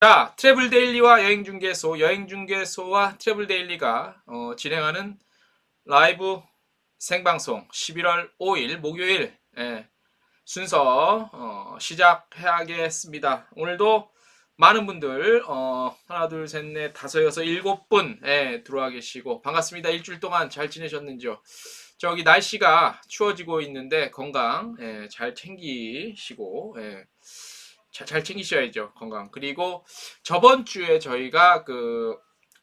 자, 트래블 데일리와 여행중개소와 트래블 데일리가 진행하는 라이브 생방송 11월 5일 목요일 순서 시작하겠습니다. 오늘도 많은 분들 하나 둘 셋 넷 다섯 여섯 일곱 분 들어와 계시고 반갑습니다. 일주일 동안 잘 지내셨는지요? 저기 날씨가 추워지고 있는데 건강 잘 챙기시고 잘 챙기셔야죠. 건강. 그리고 저번 주에 저희가 그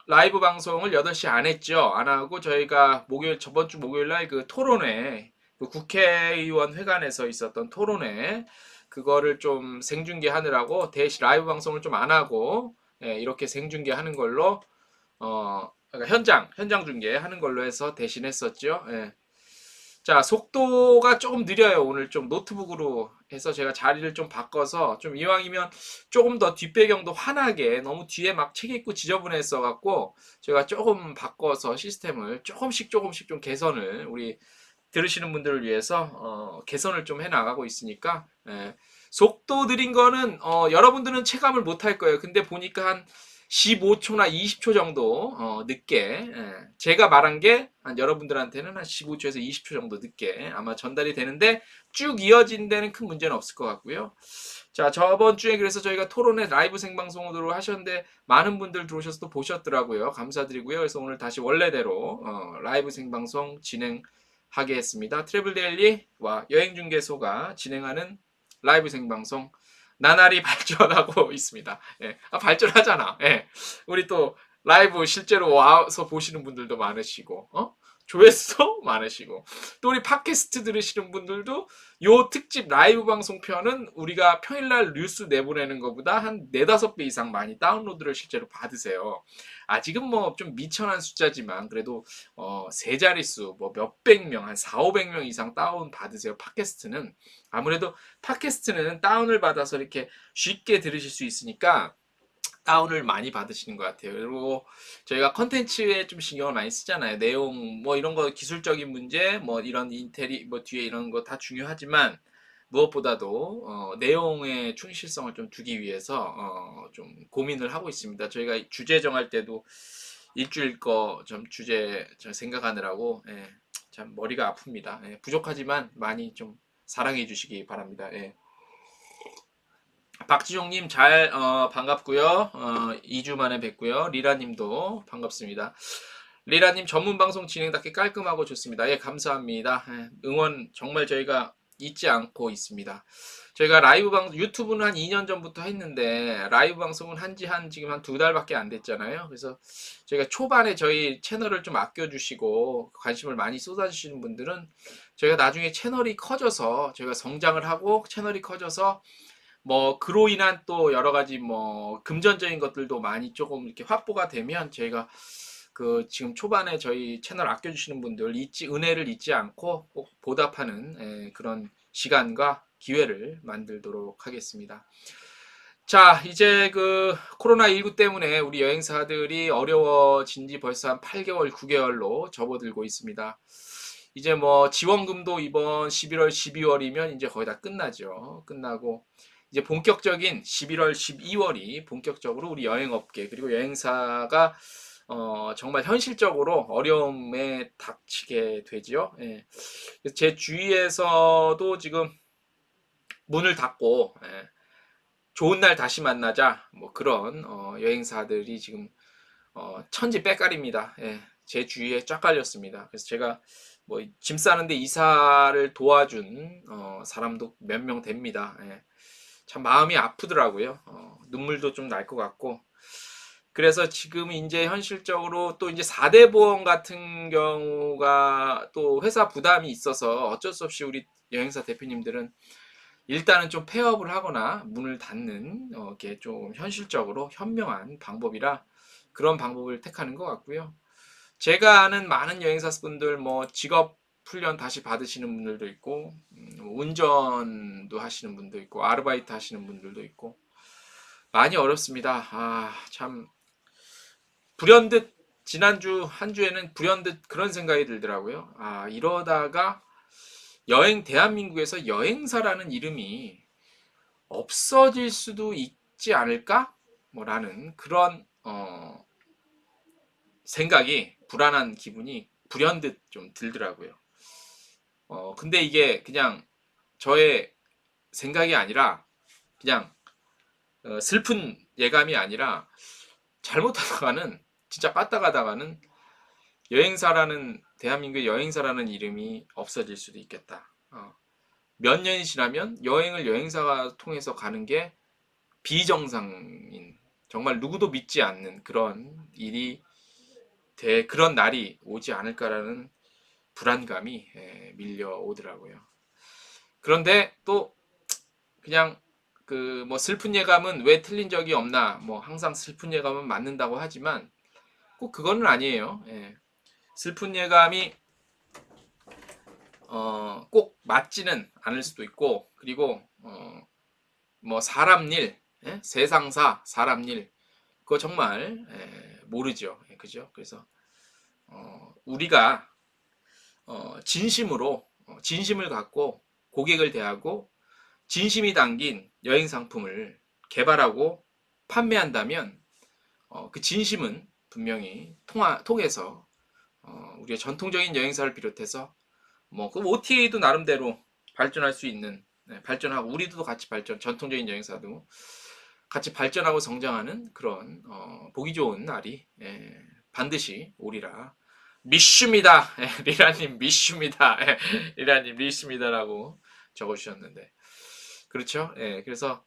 라이브 방송을 8시 안 했죠. 안 하고 저희가 저번 주 목요일 날 그 토론회, 그 국회의원 회관에서 있었던 토론회, 그거를 좀 생중계하느라고 대신 라이브 방송을 좀 안 하고, 이렇게 생중계하는 걸로, 그러니까 현장 중계하는 걸로 해서 대신했었죠. 자, 속도가 조금 느려요. 오늘 좀 노트북으로 해서 제가 자리를 좀 바꿔서 좀 이왕이면 조금 더 뒷배경도 환하게 너무 뒤에 막 책 있고 지저분했어 갖고 제가 조금 바꿔서 시스템을 조금씩 좀 개선을 우리 들으시는 분들을 위해서 개선을 좀 해 나가고 있으니까 속도 느린 거는 여러분들은 체감을 못 할 거예요. 근데 보니까 한 15초나 20초 정도 늦게 제가 말한 게 한 여러분들한테는 한 15초에서 20초 정도 늦게 아마 전달이 되는데 쭉 이어진 데는 큰 문제는 없을 것 같고요. 자, 저번 주에 그래서 저희가 토론회 라이브 생방송으로 하셨는데 많은 분들 들어오셔서 또 보셨더라고요. 감사드리고요. 그래서 오늘 다시 원래대로 라이브 생방송 진행하겠습니다. 트래블 데일리와 여행중개소가 진행하는 라이브 생방송 나날이 발전하고 있습니다. 발전하잖아. 우리 또 라이브 실제로 와서 보시는 분들도 많으시고, 조회수도 많으시고, 또 우리 팟캐스트 들으시는 분들도 요 특집 라이브 방송편은 우리가 평일날 뉴스 내보내는 것보다 한 4-5배 이상 많이 다운로드를 실제로 받으세요. 아직은 뭐 좀 미천한 숫자지만 그래도 세 자릿수 뭐 몇백 명, 한 4-500명 이상 다운 받으세요. 팟캐스트는 아무래도 팟캐스트는 다운을 받아서 이렇게 쉽게 들으실 수 있으니까 다운을 많이 받으시는 것 같아요. 그리고 저희가 컨텐츠에 좀 신경을 많이 쓰잖아요. 내용 뭐 이런 거 기술적인 문제 뭐 이런 뭐 뒤에 이런 거 다 중요하지만 무엇보다도 내용의 충실성을 좀 두기 위해서 좀 고민을 하고 있습니다. 저희가 주제 정할 때도 일주일 거 좀 주제 생각하느라고 참 머리가 아픕니다. 부족하지만 많이 좀 사랑해 주시기 바랍니다. 박지종님 반갑고요. 2주 만에 뵙고요. 리라님도 반갑습니다. 리라님 전문 방송 진행답게 깔끔하고 좋습니다. 감사합니다. 응원 정말 저희가 잊지 않고 있습니다. 저희가 라이브 유튜브는 한 2년 전부터 했는데 라이브 방송은 지금 한 2달밖에 안 됐잖아요. 그래서 저희가 초반에 저희 채널을 좀 아껴주시고 관심을 많이 쏟아주시는 분들은 저희가 나중에 채널이 커져서 저희가 성장을 하고 채널이 커져서 뭐 그로 인한 또 여러 가지 뭐 금전적인 것들도 많이 조금 이렇게 확보가 되면 저희가 그 지금 초반에 저희 채널 아껴주시는 분들 은혜를 잊지 않고 꼭 보답하는 그런 시간과 기회를 만들도록 하겠습니다. 자, 이제 그 코로나19 때문에 우리 여행사들이 어려워진 지 벌써 한 8개월, 9개월로 접어들고 있습니다. 이제 뭐 지원금도 이번 11월, 12월이면 이제 거의 다 끝나죠. 끝나고 이제 본격적인 11월, 12월이 본격적으로 우리 여행업계 그리고 여행사가 정말 현실적으로 어려움에 닥치게 되죠. 그래서 제 주위에서도 지금 문을 닫고 좋은 날 다시 만나자 뭐 그런 여행사들이 지금 천지 빼깔입니다. 제 주위에 쫙 깔렸습니다. 그래서 제가 뭐 짐 싸는데 이사를 도와준 사람도 몇 명 됩니다. 참 마음이 아프더라고요. 눈물도 좀 날 것 같고. 그래서 지금 이제 현실적으로 또 이제 4대 보험 같은 경우가 또 회사 부담이 있어서 어쩔 수 없이 우리 여행사 대표님들은 일단은 좀 폐업을 하거나 문을 닫는 게 좀 현실적으로 현명한 방법이라 그런 방법을 택하는 것 같고요. 제가 아는 많은 여행사 분들 뭐 직업 훈련 다시 받으시는 분들도 있고 운전도 하시는 분도 있고 아르바이트 하시는 분들도 있고 많이 어렵습니다. 참 불현듯 지난주 한 주에는 불현듯 그런 생각이 들더라고요. 이러다가 대한민국에서 여행사라는 이름이 없어질 수도 있지 않을까? 뭐라는 그런 생각이 불안한 기분이 불현듯 좀 들더라고요. 근데 이게 그냥 저의 생각이 아니라 그냥 슬픈 예감이 아니라 잘못하다가는 진짜 빠따가다가는 여행사라는 대한민국의 여행사라는 이름이 없어질 수도 있겠다. 몇 년이 지나면 여행을 여행사가 통해서 가는 게 비정상인 정말 누구도 믿지 않는 그런 일이 그런 날이 오지 않을까라는 불안감이 밀려오더라고요. 그런데 또 그냥 그 뭐 슬픈 예감은 왜 틀린 적이 없나 뭐 항상 슬픈 예감은 맞는다고 하지만 꼭 그거는 아니에요. 슬픈 예감이 꼭 맞지는 않을 수도 있고 그리고 뭐 사람 일, 세상사 사람 일 그거 정말 모르죠. 그죠? 그래서 우리가 진심으로 진심을 갖고 고객을 대하고 진심이 담긴 여행 상품을 개발하고 판매한다면 그 진심은 분명히 통해서 우리가 전통적인 여행사를 비롯해서 뭐 그 OTA도 나름대로 발전할 수 있는 발전하고 우리도 같이 전통적인 여행사도 같이 발전하고 성장하는 그런 보기 좋은 날이 반드시 오리라 믿습니다. 리라님 믿습니다. 리라님 믿습니다라고 적어주셨는데 그렇죠. 그래서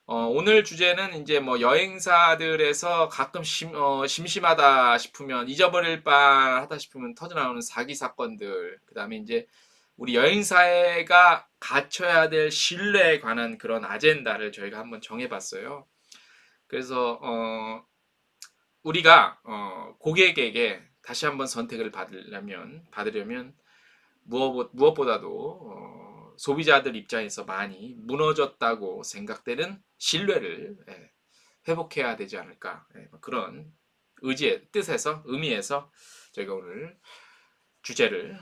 오늘 주제는 이제 뭐 여행사들에서 가끔 심심하다 싶으면 잊어버릴 뻔하다 싶으면 터져나오는 사기 사건들 그 다음에 이제 우리 여행사가 갖춰야 될 신뢰에 관한 그런 아젠다를 저희가 한번 정해봤어요. 그래서 우리가 고객에게 다시 한번 선택을 받으려면 무엇보다도 소비자들 입장에서 많이 무너졌다고 생각되는 신뢰를 회복해야 되지 않을까 그런 의미에서 저희가 오늘 주제를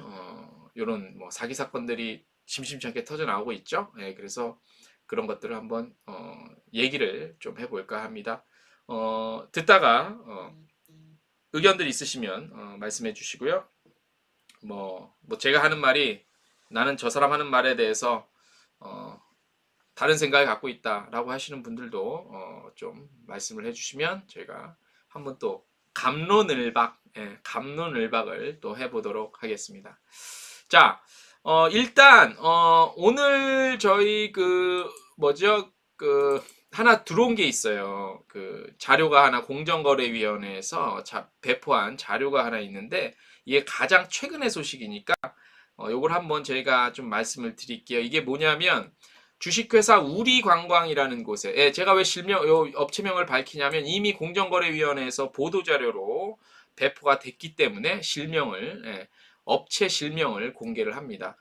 이런 뭐 사기 사건들이 심심찮게 터져 나오고 있죠. 그래서 그런 것들을 한번 얘기를 좀 해볼까 합니다. 듣다가 의견들 있으시면 말씀해 주시고요. 뭐 제가 하는 말이 나는 저 사람 하는 말에 대해서 다른 생각을 갖고 있다라고 하시는 분들도 좀 말씀을 해주시면 저희가 한번 또 갑론을박을 또 해보도록 하겠습니다. 자, 일단 오늘 저희 하나 들어온 게 있어요. 그 자료가 하나 공정거래위원회에서 배포한 자료가 하나 있는데 이게 가장 최근의 소식이니까 요걸 한번 저희가 좀 말씀을 드릴게요. 이게 뭐냐면 주식회사 우리관광이라는 곳에 제가 왜 요 업체명을 밝히냐면 이미 공정거래위원회에서 보도자료로 배포가 됐기 때문에 업체 실명을 공개를 합니다.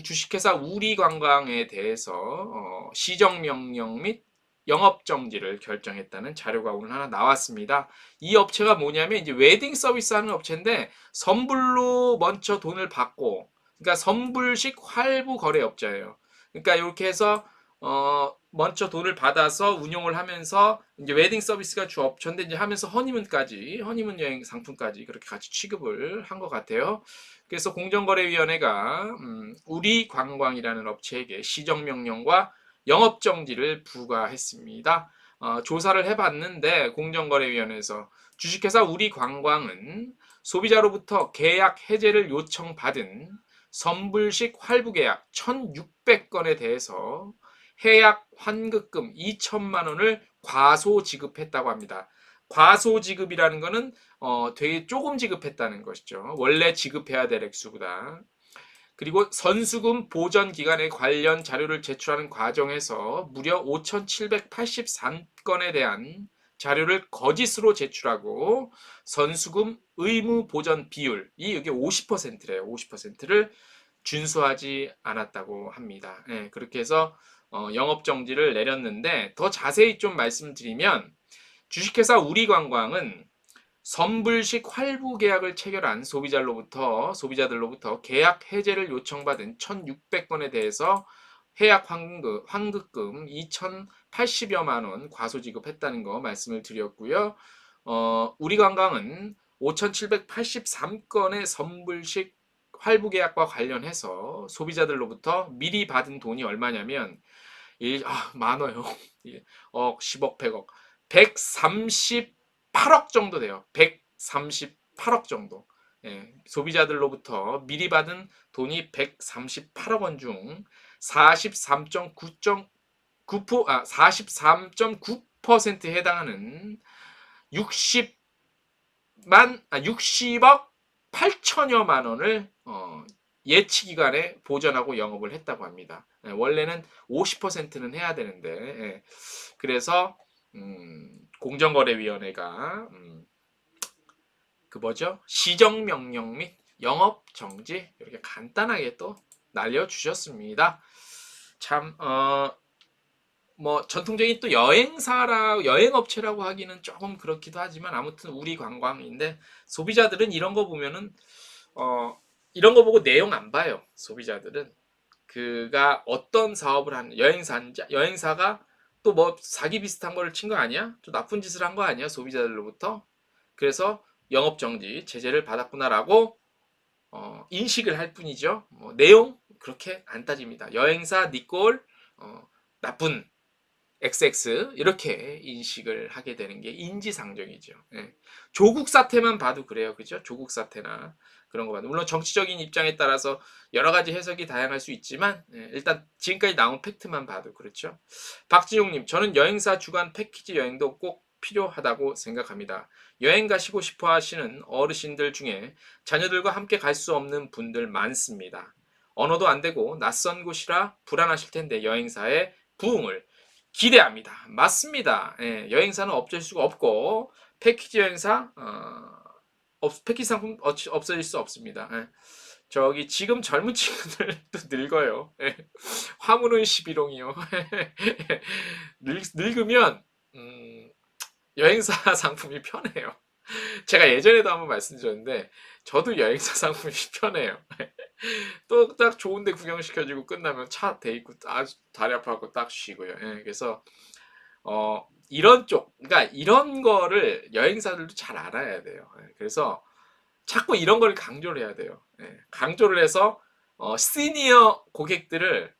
주식회사 우리관광에 대해서 시정명령 및 영업정지를 결정했다는 자료가 오늘 하나 나왔습니다. 이 업체가 뭐냐면 이제 웨딩 서비스 하는 업체인데 선불로 먼저 돈을 받고 그러니까 선불식 활부 거래업자예요. 그러니까 이렇게 해서 먼저 돈을 받아서 운용을 하면서 이제 웨딩 서비스가 주 업체인데 이제 하면서 허니문 여행 상품까지 그렇게 같이 취급을 한 것 같아요. 그래서 공정거래위원회가 우리관광이라는 업체에게 시정명령과 영업정지를 부과했습니다. 조사를 해봤는데 공정거래위원회에서 주식회사 우리관광은 소비자로부터 계약 해제를 요청받은 선불식 활부계약 1,600건에 대해서 해약 환급금 2천만 원을 과소 지급했다고 합니다. 과소 지급이라는 것은 되게 조금 지급했다는 것이죠. 원래 지급해야 될 액수보다. 그리고 선수금 보전 기간에 관련 자료를 제출하는 과정에서 무려 5,783건에 대한 자료를 거짓으로 제출하고 선수금 의무 보전 비율이 이게 50%래요. 50%를 준수하지 않았다고 합니다. 그렇게 해서 영업 정지를 내렸는데 더 자세히 좀 말씀드리면 주식회사 우리관광은 선불식 활부 계약을 체결한 소비자들로부터 계약 해제를 요청받은 1,600건에 대해서 해약 환급금 2,080여만 원 과소 지급했다는 거 말씀을 드렸고요. 우리관광은 5,783건의 선불식 할부 계약과 관련해서 소비자들로부터 미리 받은 돈이 얼마냐면 많아요. 억, 10억, 100억. 138억 정도 돼요. 138억 정도. 예, 소비자들로부터 미리 받은 돈이 138억 원 중 43.9%에 해당하는 60억 8천여만 원을 예치 기간에 보전하고 영업을 했다고 합니다. 원래는 50%는 해야 되는데, 그래서 공정거래위원회가 그 뭐죠? 시정명령 및 영업정지 이렇게 간단하게 또 날려주셨습니다. 참 뭐 전통적인 또 여행업체라고 하기는 조금 그렇기도 하지만 아무튼 우리 관광인데 소비자들은 이런 거 보면은 이런 거 보고 내용 안 봐요. 소비자들은 그가 어떤 사업을 하는 여행사가 또 뭐 사기 비슷한 거를 친 거 아니야? 또 나쁜 짓을 한 거 아니야? 소비자들로부터. 그래서 영업정지 제재를 받았구나라고 인식을 할 뿐이죠. 내용 그렇게 안 따집니다. 여행사 니꼴 나쁜 XX 이렇게 인식을 하게 되는 게 인지상정이죠. 예. 조국 사태만 봐도 그래요. 그죠? 조국 사태나 그런 거 봐도 물론 정치적인 입장에 따라서 여러 가지 해석이 다양할 수 있지만 일단 지금까지 나온 팩트만 봐도 그렇죠. 박지용님, 저는 여행사 주간 패키지 여행도 꼭 필요하다고 생각합니다. 여행 가시고 싶어 하시는 어르신들 중에 자녀들과 함께 갈 수 없는 분들 많습니다. 언어도 안 되고 낯선 곳이라 불안하실 텐데 여행사의 부흥을 기대합니다. 맞습니다. 예, 여행사는 없을 수가 없고 패키지 여행사 패키지 상품 없어질 수 없습니다. 예. 저기 지금 젊은 친구들도 늙어요. 예. 화물은 11홍이요. 늙으면 여행사 상품이 편해요. 제가 예전에도 한번 말씀드렸는데 저도 여행사 상품이 편해요. 또 딱 좋은데 구경시켜주고 끝나면 차 대 있고 아주 다리 아파갖고 딱 쉬고요. 예, 그래서 이런 그러니까 이런 거를 여행사들도 잘 알아야 돼요. 예, 그래서 자꾸 이런 걸 강조를 해야 돼요. 예, 강조를 해서 시니어 고객들을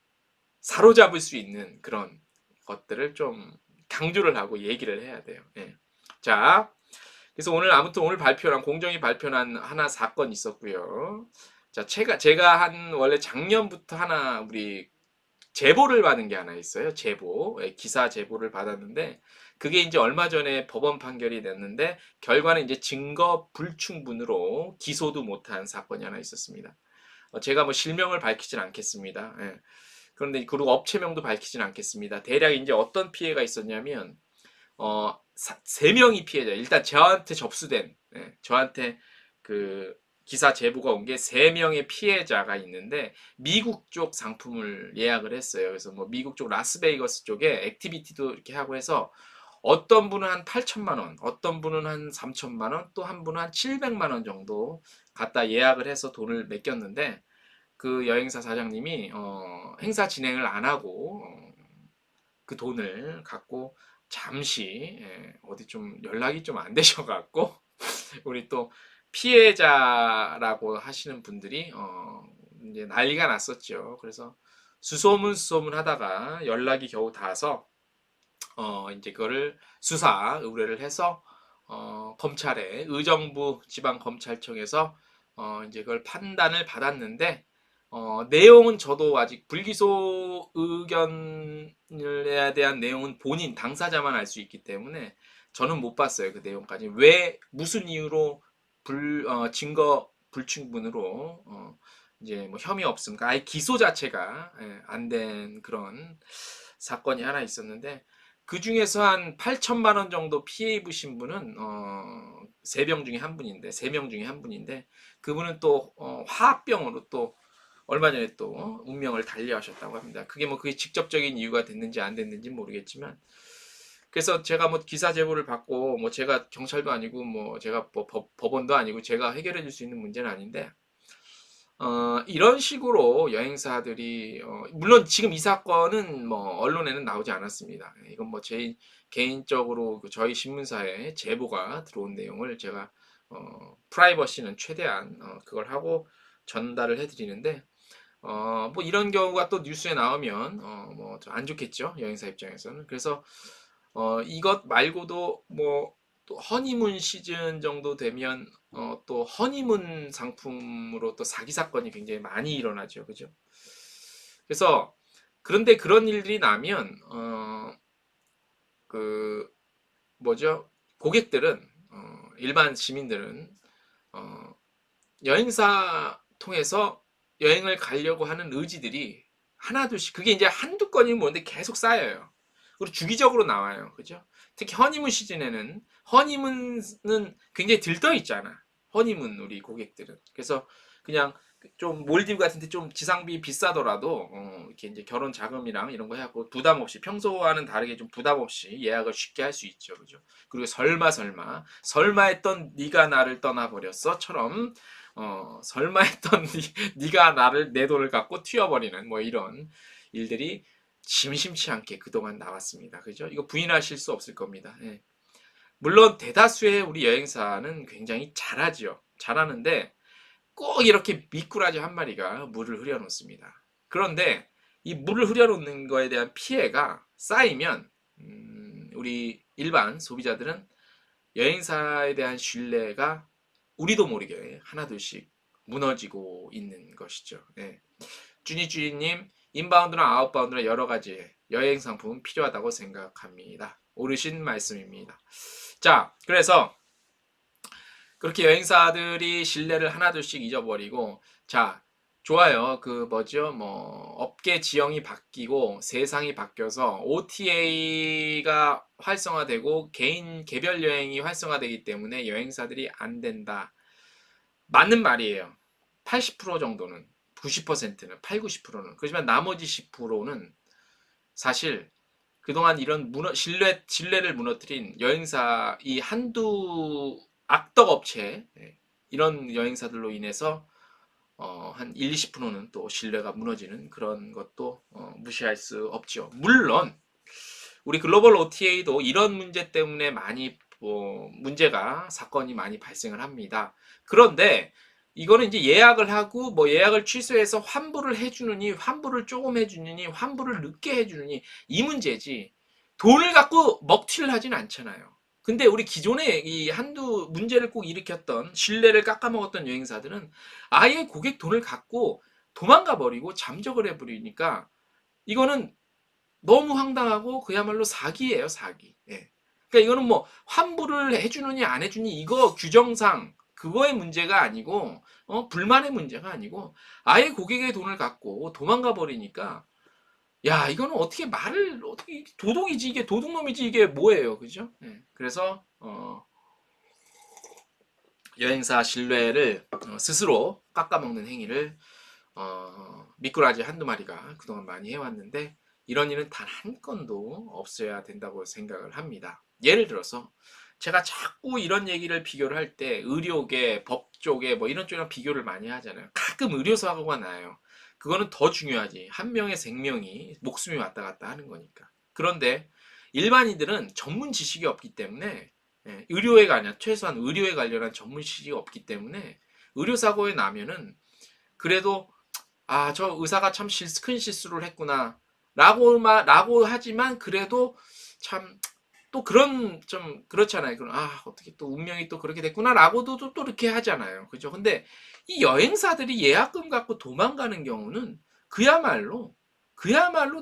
사로잡을 수 있는 그런 것들을 좀 강조를 하고 얘기를 해야 돼요. 예. 자, 그래서 오늘 발표한 공정위 발표한 하나 사건 있었고요. 자, 제가 원래 작년부터 하나 우리 제보를 받은 게 하나 있어요. 기사 제보를 받았는데 그게 이제 얼마 전에 법원 판결이 냈는데 결과는 이제 증거 불충분으로 기소도 못한 사건이 하나 있었습니다. 제가 뭐 실명을 밝히진 않겠습니다. 예. 그런데 그리고 업체명도 밝히진 않겠습니다. 대략 이제 어떤 피해가 있었냐면 3명이 피해자. 일단 저한테 접수된 저한테 그 기사 제보가 온 게 3명의 피해자가 있는데 미국 쪽 상품을 예약을 했어요. 그래서 뭐 미국 쪽 라스베이거스 쪽에 액티비티도 이렇게 하고 해서 어떤 분은 한 8천만 원, 어떤 분은 한 3천만 원, 또 한 분은 한 700만 원 정도 갖다 예약을 해서 돈을 맡겼는데 그 여행사 사장님이 행사 진행을 안 하고 그 돈을 갖고 잠시 어디 좀 연락이 좀 안 되셔갖고 우리 또 피해자라고 하시는 분들이 이제 난리가 났었죠. 그래서 수소문 하다가 연락이 겨우 닿아서 이제 그거를 수사 의뢰를 해서 검찰에 의정부 지방검찰청에서 이제 그걸 판단을 받았는데 내용은 저도 아직 불기소 의견에 대한 내용은 본인 당사자만 알 수 있기 때문에 저는 못 봤어요. 그 내용까지. 왜 무슨 이유로 증거 불충분으로 이제 뭐 혐의 없음까 아예 기소 자체가 안 된 그런 사건이 하나 있었는데 그 중에서 한 8천만 원 정도 피해 입으신 분은 3명 중에 한 분인데 3명 중에 한 분인데 그분은 또 화합병으로 또 얼마 전에 또 운명을 달리하셨다고 합니다. 그게 직접적인 이유가 됐는지 안 됐는지 모르겠지만 그래서 제가 뭐 기사 제보를 받고 뭐 제가 경찰도 아니고 뭐 제가 법원도 아니고 제가 해결해 줄 수 있는 문제는 아닌데 이런 식으로 여행사들이 물론 지금 이 사건은 뭐 언론에는 나오지 않았습니다. 이건 뭐 제 개인적으로 저희 신문사에 제보가 들어온 내용을 제가 프라이버시는 최대한 그걸 하고 전달을 해드리는데 뭐 이런 경우가 또 뉴스에 나오면 뭐 안 좋겠죠, 여행사 입장에서는. 그래서 이것 말고도 뭐 또 허니문 시즌 정도 되면 또 허니문 상품으로 또 사기 사건이 굉장히 많이 일어나죠, 그죠? 그래서 그런데 그런 일들이 나면 그 뭐죠? 고객들은 일반 시민들은 어, 여행사 통해서 여행을 가려고 하는 의지들이 하나둘씩 그게 이제 한두 건이면 뭔데 계속 쌓여요. 그리고 주기적으로 나와요. 그죠? 특히 허니문 시즌에는 허니문은 굉장히 들떠 있잖아. 허니문 우리 고객들은. 그래서 그냥 좀 몰디브 같은 데 좀 지상비 비싸더라도 이렇게 이제 결혼 자금이랑 이런 거 해갖고 부담 없이 평소와는 다르게 좀 부담 없이 예약을 쉽게 할 수 있죠. 그죠? 그리고 설마 했던 네가 나를 떠나버렸어처럼 설마 했던 네가 나를 내 돈을 갖고 튀어버리는 뭐 이런 일들이 심심치 않게 그동안 나왔습니다. 그죠? 이거 부인하실 수 없을 겁니다. 예. 물론 대다수의 우리 여행사는 굉장히 잘하죠. 잘하는데 꼭 이렇게 미꾸라지 한 마리가 물을 흐려놓습니다. 그런데 이 물을 흐려놓는 거에 대한 피해가 쌓이면 우리 일반 소비자들은 여행사에 대한 신뢰가 우리도 모르게 하나둘씩 무너지고 있는 것이죠. 네. 쭈니쭈니님, 인바운드나 아웃바운드나 여러 가지 여행 상품은 필요하다고 생각합니다. 옳으신 말씀입니다. 자, 그래서 그렇게 여행사들이 신뢰를 하나둘씩 잊어버리고, 자, 좋아요. 그 뭐죠? 뭐 업계 지형이 바뀌고 세상이 바뀌어서 OTA가 활성화되고 개인 개별 여행이 활성화되기 때문에 여행사들이 안 된다. 맞는 말이에요. 80% 정도는, 90%는, 8, 90%는. 그렇지만 나머지 10%는 사실 그동안 이런 신뢰를 무너뜨린 여행사 이 한두 악덕 업체 이런 여행사들로 인해서 한 1, 20%는 또 신뢰가 무너지는 그런 것도 무시할 수 없죠. 물론 우리 글로벌 OTA도 이런 문제 때문에 많이 문제가 사건이 많이 발생을 합니다. 그런데 이거는 이제 예약을 하고 뭐 예약을 취소해서 환불을 해주느니 환불을 조금 해주느니 환불을 늦게 해주느니 이 문제지 돈을 갖고 먹튀를 하진 않잖아요. 근데 우리 기존에 이 한두 문제를 꼭 일으켰던 신뢰를 깎아먹었던 여행사들은 아예 고객 돈을 갖고 도망가 버리고 잠적을 해버리니까 이거는 너무 황당하고 그야말로 사기예요, 사기. 예. 그러니까 이거는 뭐 환불을 해주느니 안 해주니 이거 규정상 그거의 문제가 아니고 불만의 문제가 아니고 아예 고객의 돈을 갖고 도망가 버리니까 야 이거는 어떻게 말을 어떻게 도둑이지 이게 도둑놈이지 이게 뭐예요, 그죠? 예. 그래서 여행사 신뢰를 스스로 깎아먹는 행위를 미꾸라지 한두 마리가 그동안 많이 해왔는데 이런 일은 단 한 건도 없어야 된다고 생각을 합니다. 예를 들어서 제가 자꾸 이런 얘기를 비교를 할 때 의료계, 법조계 뭐 이런 쪽이랑 비교를 많이 하잖아요. 가끔 의료사고가 나요. 그거는 더 중요하지. 한 명의 생명이 목숨이 왔다 갔다 하는 거니까. 그런데 일반인들은 전문 지식이 없기 때문에 의료에 관련 최소한 의료에 관련한 전문 지식이 없기 때문에 의료사고에 나면은 그래도 아, 저 의사가 참 큰 실수를 했구나. 라고 하지만 그래도 참 또 그런 좀 그렇잖아요. 그럼 아, 어떻게 또 운명이 또 그렇게 됐구나. 라고도 또 이렇게 하잖아요. 그죠? 근데 이 여행사들이 예약금 갖고 도망가는 경우는 그야말로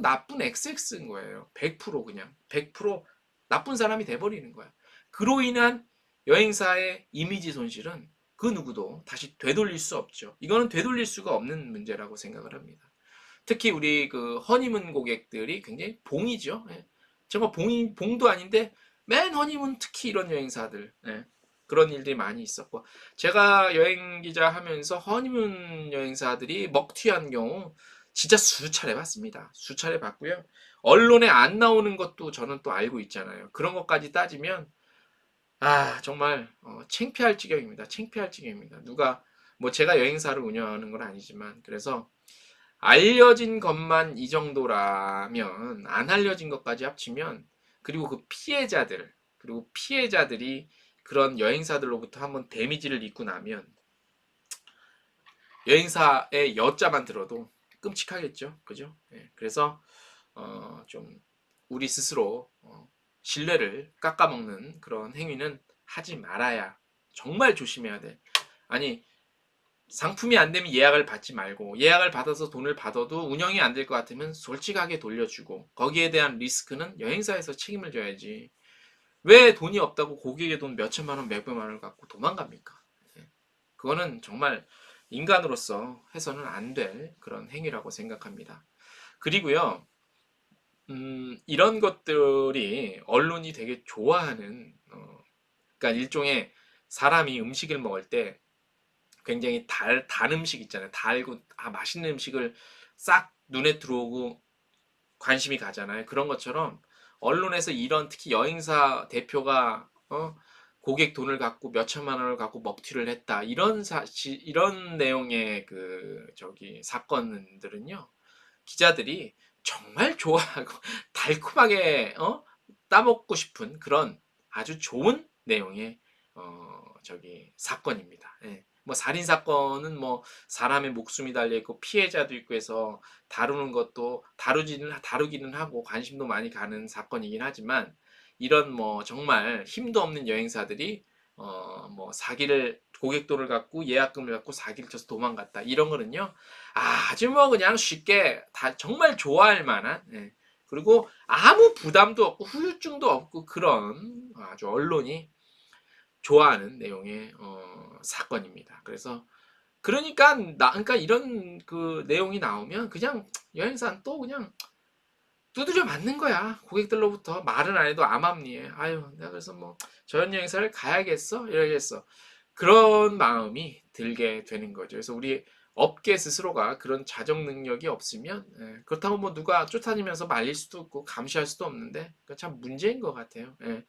나쁜 XX인 거예요. 100% 그냥. 100% 나쁜 사람이 돼버리는 거야. 그로 인한 여행사의 이미지 손실은 그 누구도 다시 되돌릴 수 없죠. 이거는 되돌릴 수가 없는 문제라고 생각을 합니다. 특히 우리 그 허니문 고객들이 굉장히 봉이죠. 예. 정말 봉도 아닌데 맨 허니문 특히 이런 여행사들 그런 일들이 많이 있었고 제가 여행 기자 하면서 허니문 여행사들이 먹튀한 경우 진짜 수차례 봤습니다. 수차례 봤고요. 언론에 안 나오는 것도 저는 또 알고 있잖아요. 그런 것까지 따지면 아 정말 창피할 지경입니다. 창피할 지경입니다. 누가 뭐 제가 여행사를 운영하는 건 아니지만 그래서 알려진 것만 이 정도라면 안 알려진 것까지 합치면 그리고 그 피해자들 그리고 피해자들이 그런 여행사들로부터 한번 데미지를 입고 나면 여행사의 여자만 들어도 끔찍하겠죠, 그죠? 예, 그래서 좀 우리 스스로 신뢰를 깎아먹는 그런 행위는 하지 말아야 정말 조심해야 돼. 아니 상품이 안 되면 예약을 받지 말고 예약을 받아서 돈을 받아도 운영이 안 될 것 같으면 솔직하게 돌려주고 거기에 대한 리스크는 여행사에서 책임을 져야지. 왜 돈이 없다고 고객의 돈 몇천만 원, 몇백만 원을 갖고 도망갑니까? 예. 그거는 정말 인간으로서 해서는 안 될 그런 행위라고 생각합니다. 그리고요, 이런 것들이 언론이 되게 좋아하는, 그러니까 일종의 사람이 음식을 먹을 때 굉장히 단 음식 있잖아요. 달고, 맛있는 음식을 싹 눈에 들어오고 관심이 가잖아요. 그런 것처럼 언론에서 이런 특히 여행사 대표가 고객 돈을 갖고 몇 천만 원을 갖고 먹튀를 했다. 이런 내용의 그 저기 사건들은요. 기자들이 정말 좋아하고 달콤하게 따먹고 싶은 그런 아주 좋은 내용의 저기 사건입니다. 예. 뭐 살인 사건은 뭐 사람의 목숨이 달려 있고 피해자도 있고 해서 다루는 것도 다루기는 하고 관심도 많이 가는 사건이긴 하지만 이런 뭐 정말 힘도 없는 여행사들이 뭐 사기를 고객 돈을 갖고 예약금을 갖고 사기를 쳐서 도망갔다 이런 거는요 아주 뭐 그냥 쉽게 다 정말 좋아할 만한 예. 그리고 아무 부담도 없고 후유증도 없고 그런 아주 언론이 좋아하는 내용의 사건입니다. 그래서 그러니까 이런 그 내용이 나오면 그냥 여행사는 또 그냥 두드려 맞는 거야. 고객들로부터 말은 안 해도 암암리에 아유 내가 그래서 뭐 저런 여행사를 가야겠어 이러겠어 그런 마음이 들게 되는 거죠. 그래서 우리 업계 스스로가 그런 자정 능력이 없으면 그렇다고 뭐 누가 쫓아다니면서 말릴 수도 없고 감시할 수도 없는데 참 문제인 것 같아요. 예.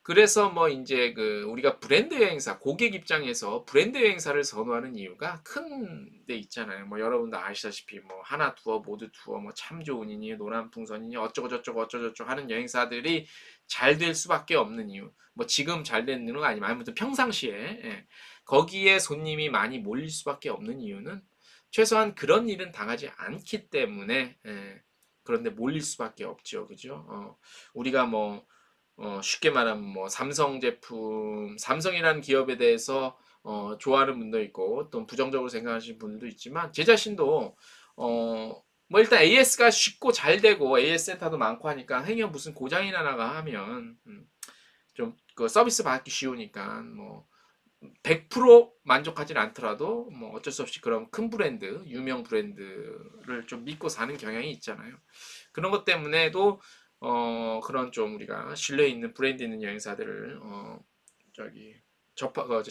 그래서 뭐 이제 그 우리가 브랜드 여행사 고객 입장에서 브랜드 여행사를 선호하는 이유가 큰 데 있잖아요. 뭐 여러분도 아시다시피 뭐 하나 투어 모두 투어 뭐 참 좋으니 노란풍선이니 어쩌고 저쩌고 어쩌고저쩌고 하는 여행사들이 잘 될 수밖에 없는 이유. 뭐 지금 잘 되는 건 아니면 아무튼 평상시에 거기에 손님이 많이 몰릴 수밖에 없는 이유는 최소한 그런 일은 당하지 않기 때문에 그런데 몰릴 수밖에 없죠. 그죠? 우리가 뭐 쉽게 말하면 뭐 삼성 제품, 삼성이라는 기업에 대해서 좋아하는 분도 있고 또 부정적으로 생각하시는 분들도 있지만 제 자신도 뭐 일단 AS가 쉽고 잘 되고 AS 센터도 많고 하니까 행여 무슨 고장이나 나가 하면 좀 그 서비스 받기 쉬우니까 뭐 100% 만족하진 않더라도 뭐 어쩔 수 없이 그런 큰 브랜드, 유명 브랜드를 좀 믿고 사는 경향이 있잖아요. 그런 것 때문에도 그런 좀 우리가 신뢰 있는 브랜드 있는 여행사들을 저기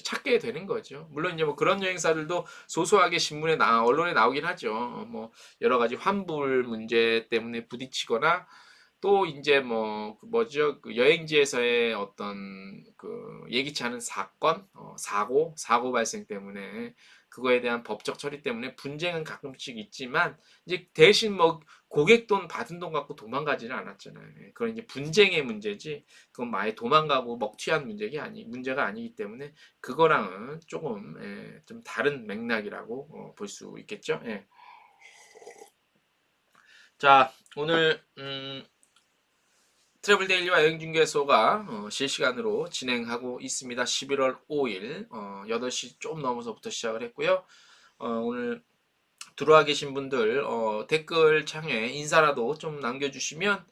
찾게 되는 거죠. 물론 이제 뭐 그런 여행사들도 소소하게 언론에 나오긴 하죠. 뭐 여러 가지 환불 문제 때문에 부딪히거나 또 이제 뭐 그 뭐죠? 그 여행지에서의 어떤 그 예기치 않은 사고 발생 때문에 그거에 대한 법적 처리 때문에 분쟁은 가끔씩 있지만 이제 대신 뭐 고객 돈 받은 돈 갖고 도망가지는 않았잖아요. 그건 이제 분쟁의 문제지 그건 많이 도망가고 먹튀한 문제가 아니기 때문에 그거랑은 조금 좀 다른 맥락이라고 볼 수 있겠죠. 예. 자, 오늘 트래블 데일리와 여행중개소가 실시간으로 진행하고 있습니다. 11월 5일 8시 좀 넘어서부터 시작을 했고요. 오늘 들어와 계신 분들 댓글 창에 인사라도 좀 남겨주시면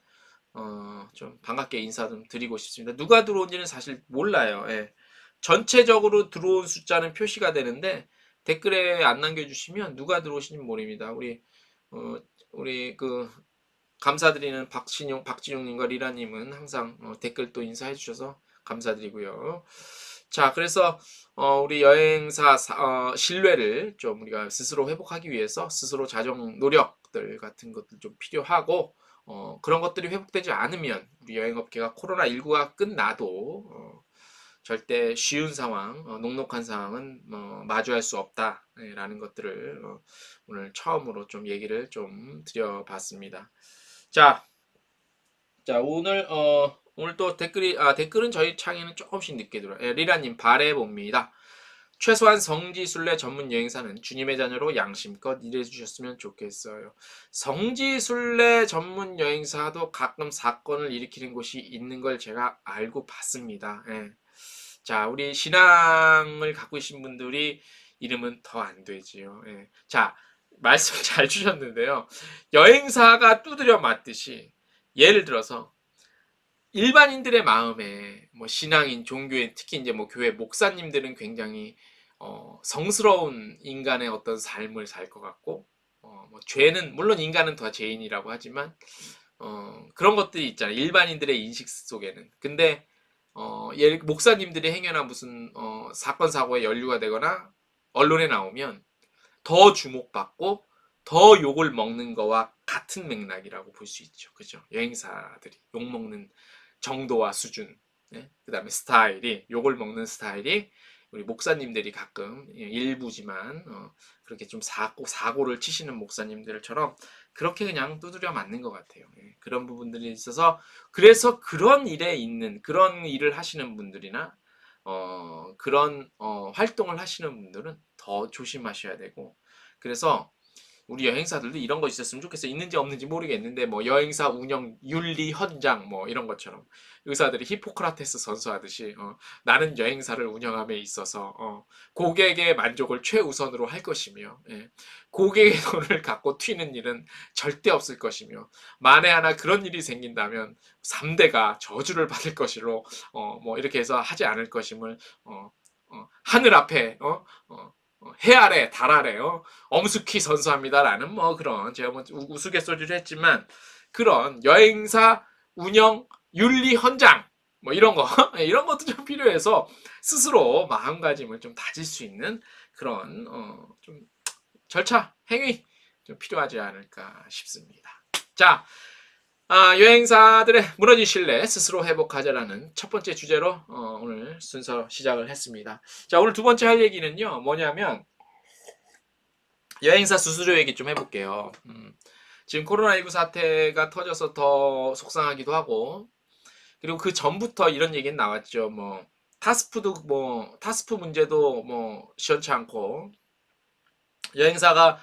좀 반갑게 인사 좀 드리고 싶습니다. 누가 들어온지는 사실 몰라요. 예. 전체적으로 들어온 숫자는 표시가 되는데 댓글에 안 남겨주시면 누가 들어오신지 모릅니다. 우리 그 감사드리는 박진용님과 리라님은 항상 댓글 또 인사해 주셔서 감사드리고요. 자, 그래서 우리 여행사 신뢰를 좀 우리가 스스로 회복하기 위해서 스스로 자정 노력들 같은 것들 좀 필요하고 그런 것들이 회복되지 않으면 우리 여행업계가 코로나19가 끝나도 절대 쉬운 상황, 녹록한 상황은 마주할 수 없다라는 것들을 오늘 처음으로 좀 얘기를 좀 드려봤습니다. 자, 오늘 또 댓글은 저희 창에는 조금씩 늦게 들어요. 예, 리라님 바래봅니다. 최소한 성지순례 전문 여행사는 주님의 자녀로 양심껏 일해주셨으면 좋겠어요. 성지순례 전문 여행사도 가끔 사건을 일으키는 곳이 있는 걸 제가 알고 봤습니다. 예. 자, 우리 신앙을 갖고 계신 분들이 이러면 더 안 되지요. 예. 자, 말씀 잘 주셨는데요. 여행사가 두드려 맞듯이 예를 들어서 일반인들의 마음에 뭐 신앙인, 종교인, 특히 이제 뭐 교회 목사님들은 굉장히 성스러운 인간의 어떤 삶을 살 것 같고, 뭐 죄는 물론 인간은 더 죄인이라고 하지만 그런 것들이 있잖아요. 일반인들의 인식 속에는. 근데 목사님들이 행여나 무슨 사건 사고에 연루가 되거나 언론에 나오면 더 주목받고 더 욕을 먹는 거와 같은 맥락이라고 볼 수 있죠. 그죠? 여행사들이 욕먹는 정도와 수준, 네? 그 다음에 스타일이, 욕을 먹는 스타일이 우리 목사님들이 가끔 일부지만 그렇게 좀 사고를 치시는 목사님들처럼 그렇게 그냥 두드려 맞는 것 같아요. 예, 그런 부분들이 있어서 그래서 그런 일에 있는 그런 일을 하시는 분들이나 그런 활동을 하시는 분들은 더 조심하셔야 되고, 그래서 우리 여행사들도 이런 거 있었으면 좋겠어. 있는지 없는지 모르겠는데 뭐 여행사 운영 윤리 헌장 뭐 이런 것처럼 의사들이 히포크라테스 선서하듯이 나는 여행사를 운영함에 있어서 고객의 만족을 최우선으로 할 것이며, 예, 고객의 돈을 갖고 튀는 일은 절대 없을 것이며, 만에 하나 그런 일이 생긴다면 3대가 저주를 받을 것이로 뭐 이렇게 해서 하지 않을 것임을 하늘 앞에 해 아래 달 아래 엄숙히 선서합니다라는 뭐 그런 제가 뭐 우스갯소리를 했지만 그런 여행사 운영 윤리 헌장 뭐 이런 거 이런 것도 좀 필요해서 스스로 마음가짐을 좀 다질 수 있는 그런 좀 절차 행위 좀 필요하지 않을까 싶습니다. 자, 여행사들의 무너진 신뢰 스스로 회복하자라는 첫 번째 주제로 오늘 순서 시작을 했습니다. 자, 오늘 두 번째 할 얘기는요, 뭐냐면 여행사 수수료 얘기 좀 해볼게요. 지금 코로나19 사태가 터져서 더 속상하기도 하고, 그리고 그 전부터 이런 얘기는 나왔죠. 뭐 타스프 문제도 뭐 시원치 않고, 여행사가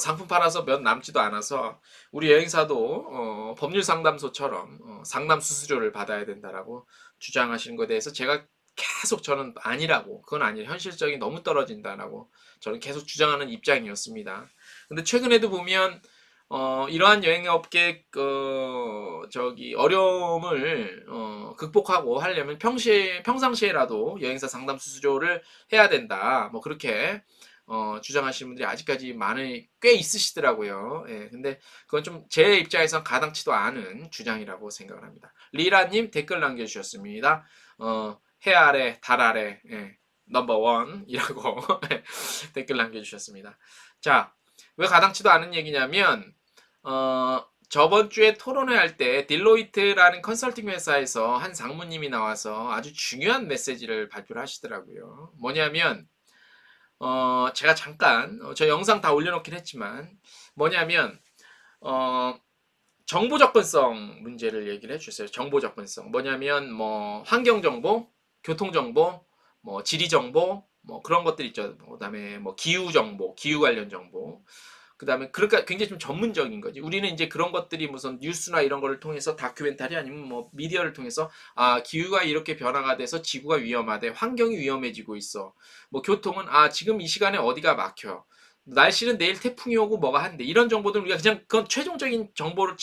상품 팔아서 몇 남지도 않아서 우리 여행사도 법률 상담소처럼 상담 수수료를 받아야 된다라고 주장하시는 것에 대해서 제가 계속 저는 아니라고, 그건 아니라 현실적이 너무 떨어진다라고 저는 계속 주장하는 입장이었습니다. 근데 최근에도 보면 이러한 여행업계 어려움을 극복하고 하려면 평상시에라도 여행사 상담 수수료를 해야 된다. 뭐 그렇게 주장하시는 분들이 아직까지 꽤 있으시더라고요. 예, 근데 그건 좀 제 입장에선 가당치도 않은 주장이라고 생각을 합니다. 리라님 댓글 남겨주셨습니다. 해 아래 달 아래 넘버 원이라고 댓글 남겨주셨습니다. 자, 왜 가당치도 않은 얘기냐면 저번 주에 토론회 할 때 딜로이트라는 컨설팅 회사에서 한 상무님이 나와서 아주 중요한 메시지를 발표를 하시더라고요. 뭐냐면 제가 잠깐 저 영상 다 올려놓긴 했지만 뭐냐면 정보 접근성 문제를 얘기를 해주셨어요. 정보 접근성 뭐냐면 뭐 환경 정보, 교통 정보, 뭐 지리 정보, 뭐 그런 것들 있죠. 그다음에 뭐 기후 정보, 기후 관련 정보. 그다음에 그러니까 굉장히 좀 전문적인 거지. 우리는 이제 그런 것들이 무슨 뉴스나 이런 거를 통해서 다큐멘터리 아니면 뭐 미디어를 통해서 기후가 이렇게 변화가 돼서 지구가 위험하대, 환경이 위험해지고 있어. 뭐 교통은 지금 이 시간에 어디가 막혀. 날씨는 내일 태풍이 오고 뭐가 한대. 이런 정보들 우리가 그냥 그건 최종적인 정보를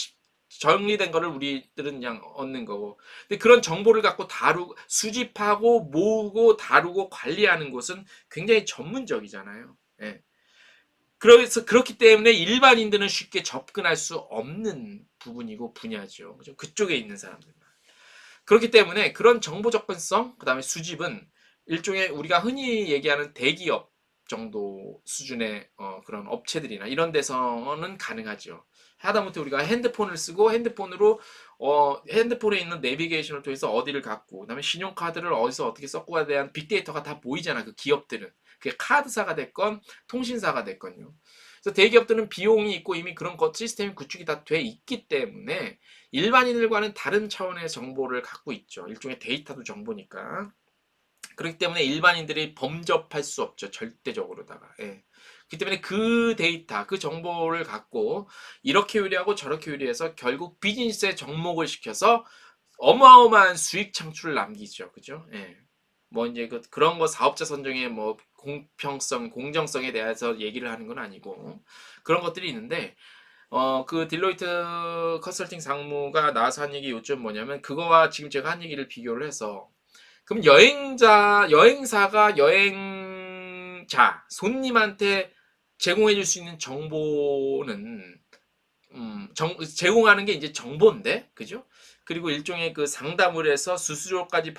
정리된 거를 우리들은 그냥 얻는 거고. 근데 그런 정보를 갖고 수집하고 모으고 다루고 관리하는 곳은 굉장히 전문적이잖아요. 예. 그래서 그렇기 때문에 일반인들은 쉽게 접근할 수 없는 부분이고 분야죠. 그죠? 그쪽에 있는 사람들만. 그렇기 때문에 그런 정보 접근성, 그 다음에 수집은 일종의 우리가 흔히 얘기하는 대기업 정도 수준의 그런 업체들이나 이런 데서는 가능하죠. 하다못해 우리가 핸드폰을 쓰고 핸드폰으로 핸드폰에 있는 내비게이션을 통해서 어디를 갔고, 그다음에 신용카드를 어디서 어떻게 썼고에 대한 빅데이터가 다 보이잖아. 그 기업들은. 그게 카드사가 됐건 통신사가 됐건요. 그래서 대기업들은 비용이 있고 이미 그런 것 시스템 구축이 다 돼 있기 때문에 일반인들과는 다른 차원의 정보를 갖고 있죠. 일종의 데이터도 정보니까. 그렇기 때문에 일반인들이 범접할 수 없죠. 절대적으로다가. 예. 그렇기 때문에 그 데이터, 그 정보를 갖고 이렇게 요리하고 저렇게 요리해서 결국 비즈니스에 접목을 시켜서 어마어마한 수익 창출을 남기죠. 그죠? 예. 뭐 이제 그런 거 사업자 선정의 뭐 공평성, 공정성에 대해서 얘기를 하는 건 아니고 그런 것들이 있는데 그 딜로이트 컨설팅 상무가 나와서 한 얘기 요점 뭐냐면 그거와 지금 제가 한 얘기를 비교를 해서 그럼 여행사가 여행자, 손님한테 제공해 줄 수 있는 정보는, 제공하는 게 이제 정보인데, 그죠? 그리고 일종의 그 상담을 해서 수수료까지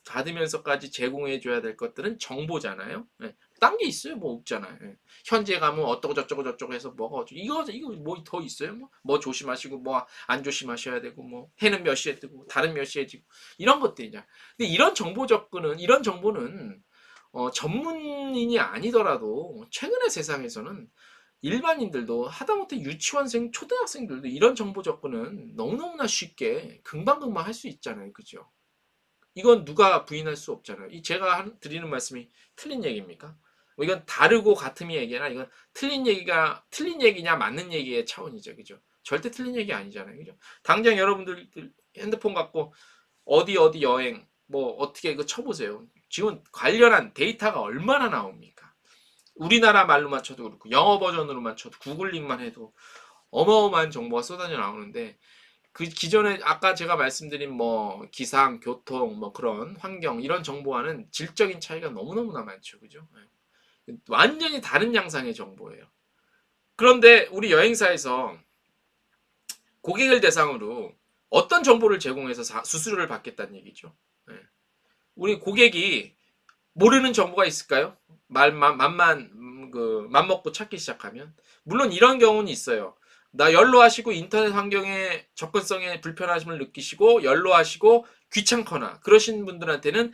받으면서까지 제공해 줘야 될 것들은 정보잖아요. 예. 딴 게 있어요? 뭐 없잖아요. 예. 현지에 가면 어떠고 저쩌고 저쩌고 해서 뭐가 어쩌고. 이거 뭐 더 있어요? 뭐 조심하시고, 뭐 안 조심하셔야 되고, 뭐 해는 몇 시에 뜨고, 달은 몇 시에 지고, 이런 것들이냐. 근데 이런 정보는, 전문인이 아니더라도, 최근의 세상에서는 일반인들도 하다못해 유치원생, 초등학생들도 이런 정보 접근은 너무너무나 쉽게 금방금방 할 수 있잖아요. 그죠? 이건 누가 부인할 수 없잖아요. 제가 드리는 말씀이 틀린 얘기입니까? 뭐 이건 다르고 같음이 얘기나 이건 틀린 얘기냐 맞는 얘기의 차원이죠. 그죠? 절대 틀린 얘기 아니잖아요. 그죠? 당장 여러분들 핸드폰 갖고 어디 여행 뭐 어떻게 이거 쳐보세요. 지금 관련한 데이터가 얼마나 나옵니까? 우리나라 말로만 쳐도 그렇고 영어 버전으로만 쳐도 구글링만 해도 어마어마한 정보가 쏟아져 나오는데 그 기존에 아까 제가 말씀드린 뭐 기상, 교통, 뭐 그런 환경 이런 정보와는 질적인 차이가 너무너무나 많죠. 그죠? 완전히 다른 양상의 정보예요. 그런데 우리 여행사에서 고객을 대상으로 어떤 정보를 제공해서 수수료를 받겠다는 얘기죠. 우리 고객이 모르는 정보가 있을까요? 맘 먹고 찾기 시작하면 물론 이런 경우는 있어요. 나 연로하시고 인터넷 환경에 접근성에 불편하심을 느끼시고 연로하시고 귀찮거나 그러신 분들한테는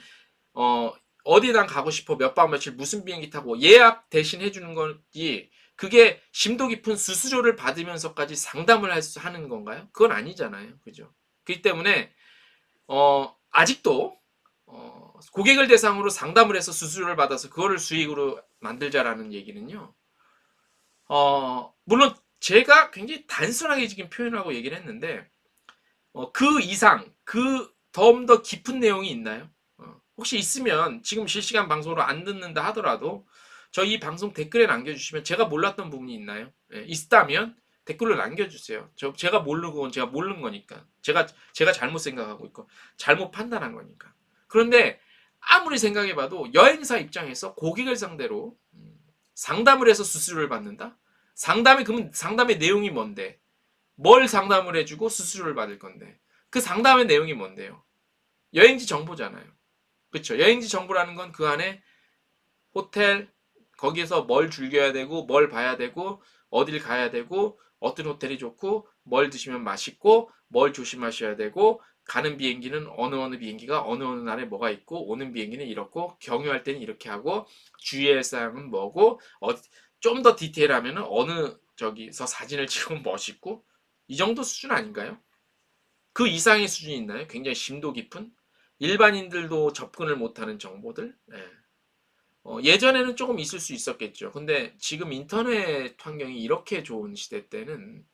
어디랑 가고 싶어 몇 박 며칠 무슨 비행기 타고 예약 대신 해주는 건지 그게 심도 깊은 수수료를 받으면서까지 상담을 하는 건가요? 그건 아니잖아요. 그죠? 그렇기 때문에 아직도 고객을 대상으로 상담을 해서 수수료를 받아서 그거를 수익으로 만들자라는 얘기는요. 물론 제가 굉장히 단순하게 지금 표현하고 얘기를 했는데 그 이상 좀 더 깊은 내용이 있나요? 혹시 있으면 지금 실시간 방송으로 안 듣는다 하더라도 저희 방송 댓글에 남겨주시면 제가 몰랐던 부분이 있나요? 있다면 댓글로 남겨주세요. 제가 모르는 건 제가 모르는 거니까. 제가 잘못 생각하고 있고 잘못 판단한 거니까. 그런데 아무리 생각해봐도 여행사 입장에서 고객을 상대로 상담을 해서 수수료를 받는다? 그러면 상담의 내용이 뭔데? 뭘 상담을 해주고 수수료를 받을 건데? 그 상담의 내용이 뭔데요? 여행지 정보잖아요. 그렇죠? 여행지 정보라는 건 그 안에 호텔, 거기에서 뭘 즐겨야 되고, 뭘 봐야 되고, 어딜 가야 되고, 어떤 호텔이 좋고, 뭘 드시면 맛있고, 뭘 조심하셔야 되고, 가는 비행기는 어느 비행기가 어느 날에 뭐가 있고, 오는 비행기는 이렇고, 경유할 때는 이렇게 하고, 주의할 사항은 뭐고, 좀 더 디테일하면 어느 저기서 사진을 찍으면 멋있고, 이 정도 수준 아닌가요? 그 이상의 수준이 있나요? 굉장히 심도 깊은? 일반인들도 접근을 못하는 정보들? 네. 예전에는 조금 있을 수 있었겠죠. 근데 지금 인터넷 환경이 이렇게 좋은 시대 때는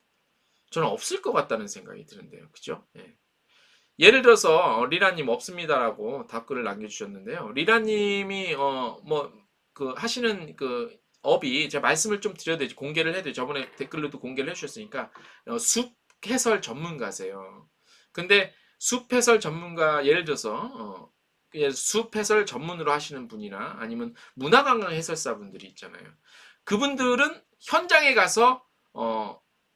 저는 없을 것 같다는 생각이 드는데요. 그죠? 예. 예를 들어서 리라님 없습니다라고 답글을 남겨주셨는데요. 리라님이 뭐 그 하시는 그 업이 제가 말씀을 좀 드려야 되지 공개를 해야 돼. 저번에 댓글로도 공개를 해주셨으니까 숲 해설 전문가세요. 근데 숲 해설 전문가 예를 들어서 숲 해설 전문으로 하시는 분이나 아니면 문화관광 해설사분들이 있잖아요. 그분들은 현장에 가서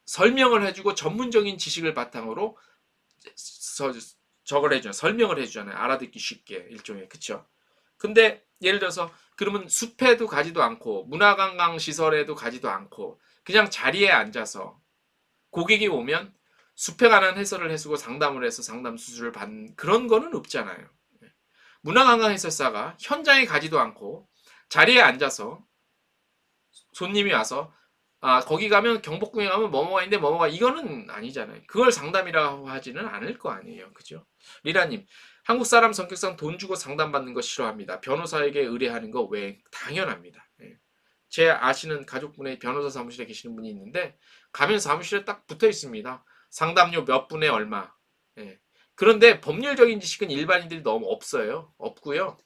설명을 해주고 전문적인 지식을 바탕으로 저걸 해주잖아요. 설명을 해주잖아요. 알아듣기 쉽게 일종의 그쵸? 근데 예를 들어서 그러면 숲에도 가지도 않고 문화관광 시설에도 가지도 않고 그냥 자리에 앉아서 고객이 오면 수평 관한 해설을 해주고 상담을 해서 상담 수술을 받는 그런 거는 없잖아요. 문화관광 해설사가 현장에 가지도 않고 자리에 앉아서 손님이 와서 거기 가면 경복궁에 가면 뭐뭐가 있는데 뭐뭐가 이거는 아니잖아요. 그걸 상담이라고 하지는 않을 거 아니에요. 그죠? 리라님, 한국 사람 성격상 돈 주고 상담받는 거 싫어합니다. 변호사에게 의뢰하는 거 왜? 당연합니다. 제 아시는 가족분의 변호사 사무실에 계시는 분이 있는데 가면 사무실에 딱 붙어 있습니다. 상담료 몇 분에 얼마. 그런데 법률적인 지식은 일반인들이 너무 없어요. 없고요.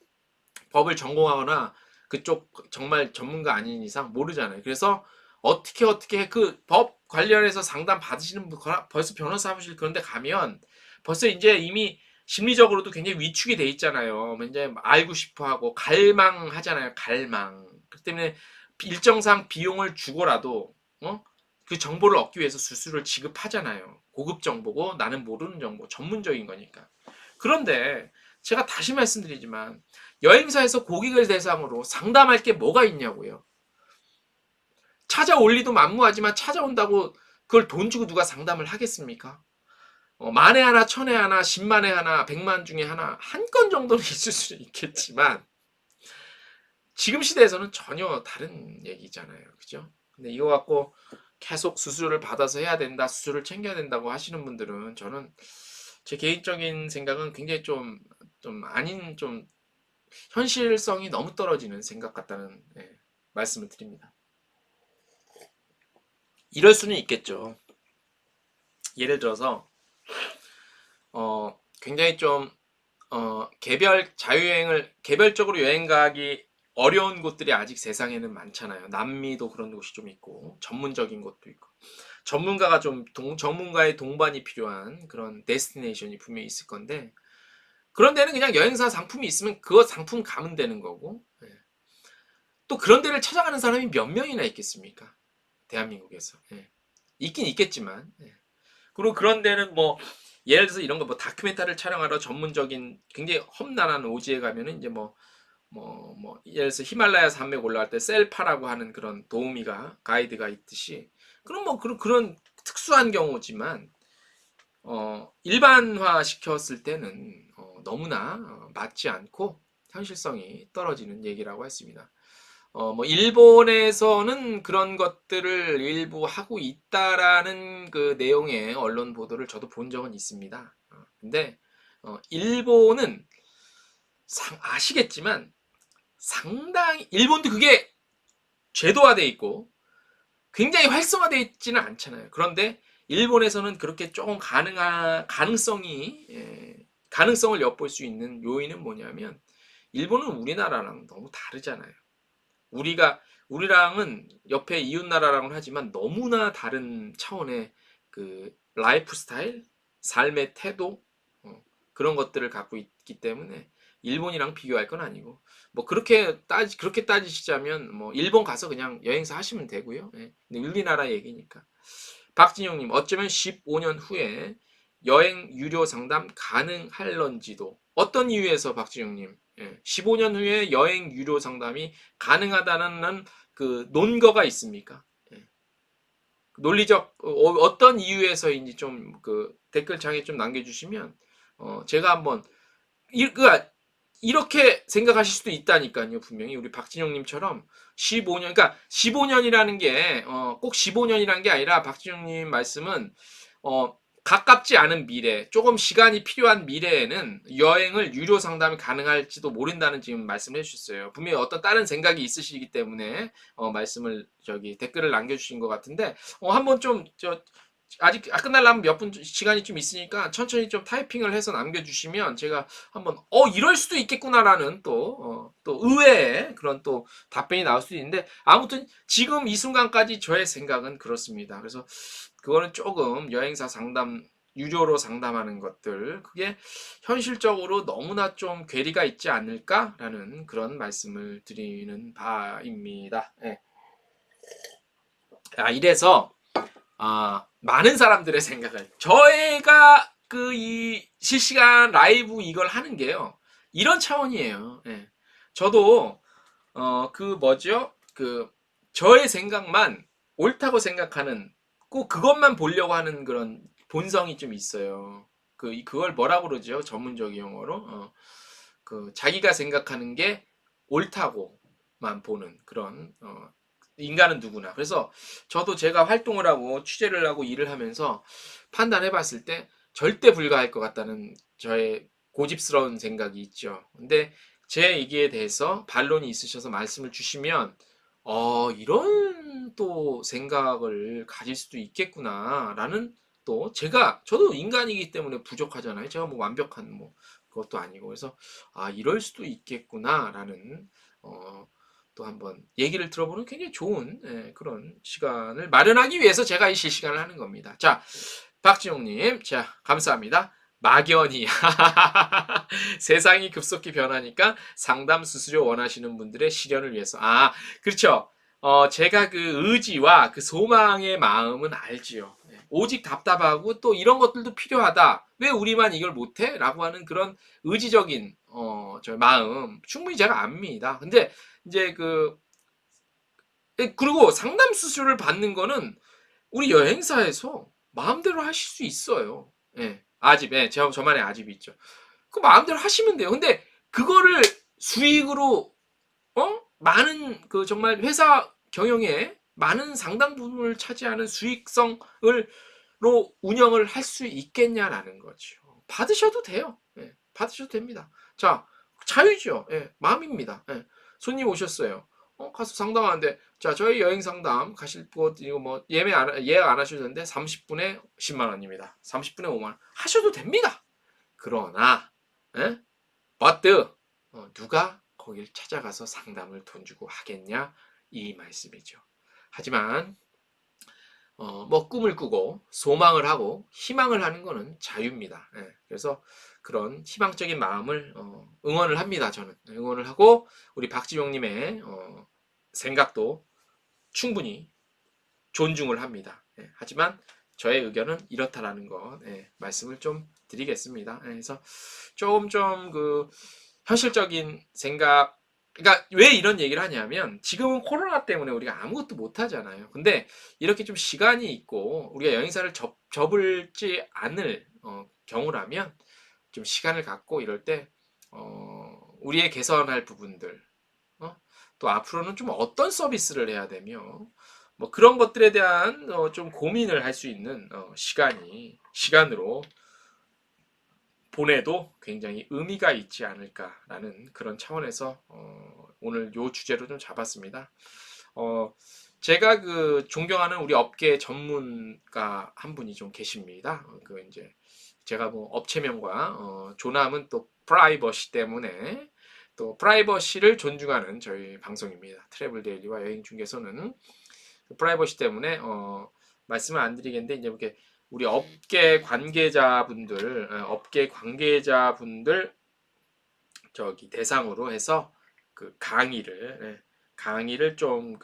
법을 전공하거나 그쪽 정말 전문가 아닌 이상 모르잖아요. 그래서 어떻게 그 법 관련해서 상담 받으시는 분 벌써 변호사 사무실 그런 데 가면 벌써 이제 이미 심리적으로도 굉장히 위축이 돼 있잖아요. 이제 알고 싶어 하고 갈망하잖아요. 갈망. 그렇기 때문에 일정상 비용을 주고라도 그 정보를 얻기 위해서 수수료를 지급하잖아요. 고급 정보고 나는 모르는 정보, 전문적인 거니까. 그런데 제가 다시 말씀드리지만 여행사에서 고객을 대상으로 상담할 게 뭐가 있냐고요. 찾아올 리도 만무하지만 찾아온다고 그걸 돈 주고 누가 상담을 하겠습니까? 만에 하나, 천에 하나, 10만에 하나, 100만 중에 하나 한 건 정도는 있을 수는 있겠지만 지금 시대에서는 전혀 다른 얘기잖아요. 그죠? 근데 이거 갖고 계속 수수료를 받아서 해야 된다, 수수료를 챙겨야 된다고 하시는 분들은 저는 제 개인적인 생각은 굉장히 좀 아닌 좀 현실성이 너무 떨어지는 생각 같다는 말씀을 드립니다. 이럴 수는 있겠죠. 예를 들어서 굉장히 좀 개별적으로 여행 가기 어려운 곳들이 아직 세상에는 많잖아요. 남미도 그런 곳이 좀 있고 전문적인 곳도 있고 전문가가 좀 전문가의 동반이 필요한 그런 데스티네이션이 분명히 있을 건데 그런 데는 그냥 여행사 상품이 있으면 그거 상품 가면 되는 거고 또 그런 데를 찾아가는 사람이 몇 명이나 있겠습니까? 대한민국에서. 있긴 있겠지만 그리고 그런 데는 뭐 예를 들어서 이런 거 뭐 다큐멘터리를 촬영하러 전문적인 굉장히 험난한 오지에 가면은 이제 예를 들어서 히말라야 산맥 올라갈 때 셀파라고 하는 그런 도우미가 가이드가 있듯이 그런 그런 특수한 경우지만 일반화 시켰을 때는 너무나 맞지 않고 현실성이 떨어지는 얘기라고 했습니다. 일본에서는 그런 것들을 일부 하고 있다라는 그 내용의 언론 보도를 저도 본 적은 있습니다. 근데 일본은 아시겠지만 상당히 일본도 그게 제도화돼 있고 굉장히 활성화되어 있지는 않잖아요. 그런데 일본에서는 그렇게 조금 가능성을 엿볼 수 있는 요인은 뭐냐면 일본은 우리나라랑 너무 다르잖아요. 우리랑은 옆에 이웃 나라랑은 하지만 너무나 다른 차원의 그 라이프 스타일, 삶의 태도 그런 것들을 갖고 있기 때문에 일본이랑 비교할 건 아니고 그렇게 따지시자면 일본 가서 그냥 여행사 하시면 되고요. 근데 우리나라 얘기니까. 박진영님, 어쩌면 15년 후에 여행 유료 상담 가능할런지도. 어떤 이유에서 박진영님? 15년 후에 여행 유료 상담이 가능하다는 그 논거가 있습니까? 논리적 어떤 이유에서인지 좀 그 댓글창에 좀 남겨주시면 제가 한번 이렇게 생각하실 수도 있다니까요. 분명히 우리 박진영님처럼 15년, 그러니까 15년이라는 게 꼭 15년이라는 게 아니라 박진영님 말씀은 가깝지 않은 미래, 조금 시간이 필요한 미래에는 여행을 유료 상담이 가능할지도 모른다는 지금 말씀을 해주셨어요. 분명히 어떤 다른 생각이 있으시기 때문에 말씀을 댓글을 남겨주신 것 같은데 한번 좀 아직 끝날라면 몇 분 시간이 좀 있으니까 천천히 좀 타이핑을 해서 남겨주시면 제가 한번 이럴 수도 있겠구나라는 또 의외의 그런 또 답변이 나올 수도 있는데 아무튼 지금 이 순간까지 저의 생각은 그렇습니다. 그래서 그거는 조금 여행사 상담 유료로 상담하는 것들 그게 현실적으로 너무나 좀 괴리가 있지 않을까라는 그런 말씀을 드리는 바입니다. 이래서 많은 사람들의 생각을 저희가 이 실시간 라이브 이걸 하는 게요 이런 차원이에요. 저도 저의 생각만 옳다고 생각하는 꼭 그것만 보려고 하는 그런 본성이 좀 있어요. 그걸 뭐라고 그러죠? 전문적인 용어로. 자기가 생각하는 게 옳다고만 보는 그런, 인간은 누구나. 그래서 저도 제가 활동을 하고 취재를 하고 일을 하면서 판단해 봤을 때 절대 불가할 것 같다는 저의 고집스러운 생각이 있죠. 근데 제 얘기에 대해서 반론이 있으셔서 말씀을 주시면, 이런 또 생각을 가질 수도 있겠구나라는, 또 저도 인간이기 때문에 부족하잖아요. 제가 뭐 완벽한 뭐 그것도 아니고. 그래서 이럴 수도 있겠구나라는, 또 한번 얘기를 들어보는 굉장히 좋은, 그런 시간을 마련하기 위해서 제가 이 실시간을 하는 겁니다. 자, 박지용님, 자, 감사합니다. 막연히 세상이 급속히 변하니까 상담 수수료 원하시는 분들의 실현을 위해서. 그렇죠. 제가 그 의지와 그 소망의 마음은 알지요. 오직 답답하고 또 이런 것들도 필요하다. 왜 우리만 이걸 못해? 라고 하는 그런 의지적인 저 마음 충분히 제가 압니다. 근데 이제 그리고 상담 수수료를 받는 거는 우리 여행사에서 마음대로 하실 수 있어요. 예. 아집, 저만의 아집이 있죠. 그 마음대로 하시면 돼요. 근데 그거를 수익으로, 많은, 정말 회사 경영에 많은 상당 부분을 차지하는 수익성으로 운영을 할 수 있겠냐라는 거죠. 받으셔도 돼요. 받으셔도 됩니다. 자, 자유죠. 마음입니다. 손님 오셨어요. 가서 상담하는데, 자, 저희 여행 상담 가실 곳, 이거 뭐, 예약 안 하셔도 되는데, 30분에 10만 원입니다. 30분에 5만 원. 하셔도 됩니다. 그러나, but, 누가 거길 찾아가서 상담을 돈 주고 하겠냐? 이 말씀이죠. 하지만, 뭐, 꿈을 꾸고, 소망을 하고, 희망을 하는 거는 자유입니다. 그래서 그런 희망적인 마음을, 응원을 합니다. 저는. 응원을 하고, 우리 박지용님의, 생각도 충분히 존중을 합니다. 하지만 저의 의견은 이렇다라는 것, 말씀을 좀 드리겠습니다. 그래서 좀 현실적인 생각, 그러니까 왜 이런 얘기를 하냐면 지금은 코로나 때문에 우리가 아무것도 못 하잖아요. 근데 이렇게 좀 시간이 있고 우리가 여행사를 접을지 않을 경우라면 좀 시간을 갖고 이럴 때 우리의 개선할 부분들, 또 앞으로는 좀 어떤 서비스를 해야 되며 뭐 그런 것들에 대한 좀 고민을 할 수 있는 시간으로 보내도 굉장히 의미가 있지 않을까라는 그런 차원에서 오늘 요 주제로 좀 잡았습니다. 제가 존경하는 우리 업계 전문가 한 분이 좀 계십니다. 이제 제가 뭐 업체명과 조남은 또 프라이버시 때문에 또 프라이버시를 존중하는 저희 방송입니다. 트래블 데일리와 여행 중개소는 프라이버시 때문에 말씀을 안 드리겠는데 이제 이렇게 우리 업계 관계자분들 저기 대상으로 해서 강의를 좀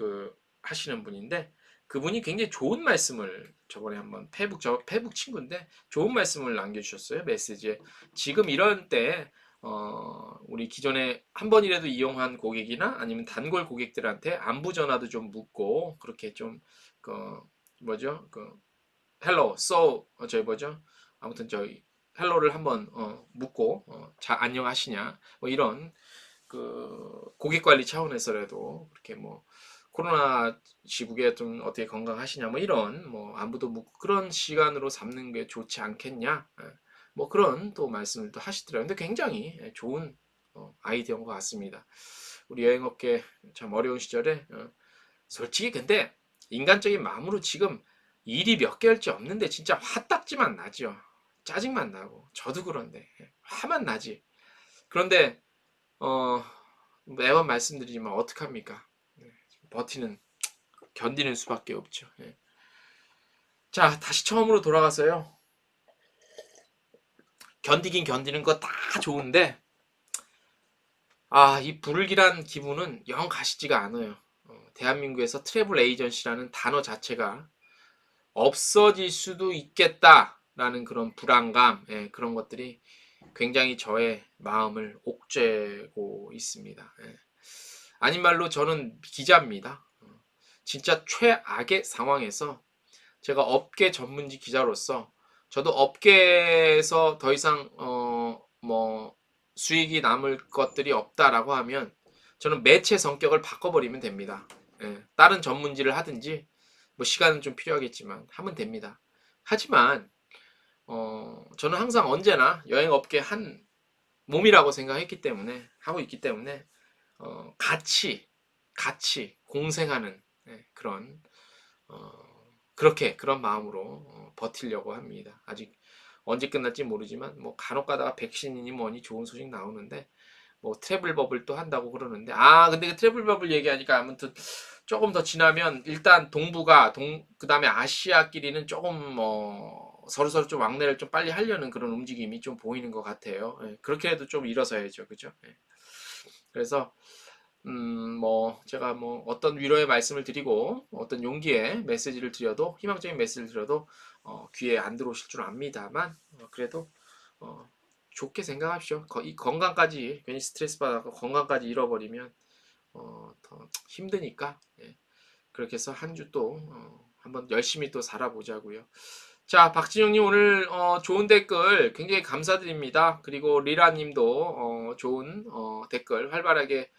하시는 분인데 그분이 굉장히 좋은 말씀을 저번에 한번 페북 친구인데 좋은 말씀을 남겨주셨어요. 메시지에. 지금 이런 때 우리 기존에 한 번이라도 이용한 고객이나 아니면 단골 고객들한테 안부 전화도 좀 묻고 그렇게 좀 뭐죠? 헬로, 저희 뭐죠? 아무튼 저희 헬로를 한번 묻고 안녕하시냐 뭐 이런 고객 관리 차원에서라도 그렇게 뭐 코로나 시국에 좀 어떻게 건강하시냐 뭐 이런 뭐 안부도 묻고 그런 시간으로 삼는 게 좋지 않겠냐 뭐 그런 또 말씀을 또 하시더라고요. 근데 굉장히 좋은 아이디어인 것 같습니다. 우리 여행업계 참 어려운 시절에 솔직히 근데 인간적인 마음으로 지금 일이 몇 개월째 없는데 진짜 화딱지만 나죠. 짜증만 나고 저도 그런데 화만 나지. 그런데 매번 말씀드리지만 어떡합니까? 견디는 수밖에 없죠. 자, 다시 처음으로 돌아가서요. 견디긴 견디는 거 다 좋은데 이 불길한 기분은 영 가시지가 않아요. 대한민국에서 트래블 에이전시라는 단어 자체가 없어질 수도 있겠다라는 그런 불안감, 그런 것들이 굉장히 저의 마음을 옥죄고 있습니다. 아닌 말로 저는 기자입니다. 진짜 최악의 상황에서 제가 업계 전문지 기자로서 저도 업계에서 더 이상 뭐 수익이 남을 것들이 없다라고 하면 저는 매체 성격을 바꿔버리면 됩니다. 예, 다른 전문지를 하든지 뭐 시간은 좀 필요하겠지만 하면 됩니다. 하지만 저는 항상 언제나 여행업계 한 몸이라고 생각했기 때문에 하고 있기 때문에 같이 공생하는 그런 어, 그런 마음으로 버티려고 합니다. 아직 언제 끝날지 모르지만 뭐 간혹 가다가 백신이니 뭐니 좋은 소식 나오는데 뭐 트래블 버블 또 한다고 그러는데 근데 그 트래블 버블 얘기하니까 아무튼 조금 더 지나면 일단 동북아 그다음에 아시아끼리는 조금 서로서로 좀 왕래를 좀 빨리 하려는 그런 움직임이 좀 보이는 것 같아요. 예, 그렇게 해도 좀 일어서야죠. 그죠? 예. 그래서 뭐 제가 뭐 어떤 위로의 말씀을 드리고 어떤 용기의 메시지를 드려도 희망적인 메시지를 드려도 귀에 안 들어오실 줄 압니다만 그래도 어, 좋게 생각하십시오. 이 건강까지 괜히 스트레스 받아서 건강까지 잃어버리면 더 힘드니까 예. 그렇게 해서 한 주 또 한번 열심히 또 살아보자고요. 자, 박진영님 오늘 좋은 댓글 굉장히 감사드립니다. 그리고 리라님도 좋은 댓글 활발하게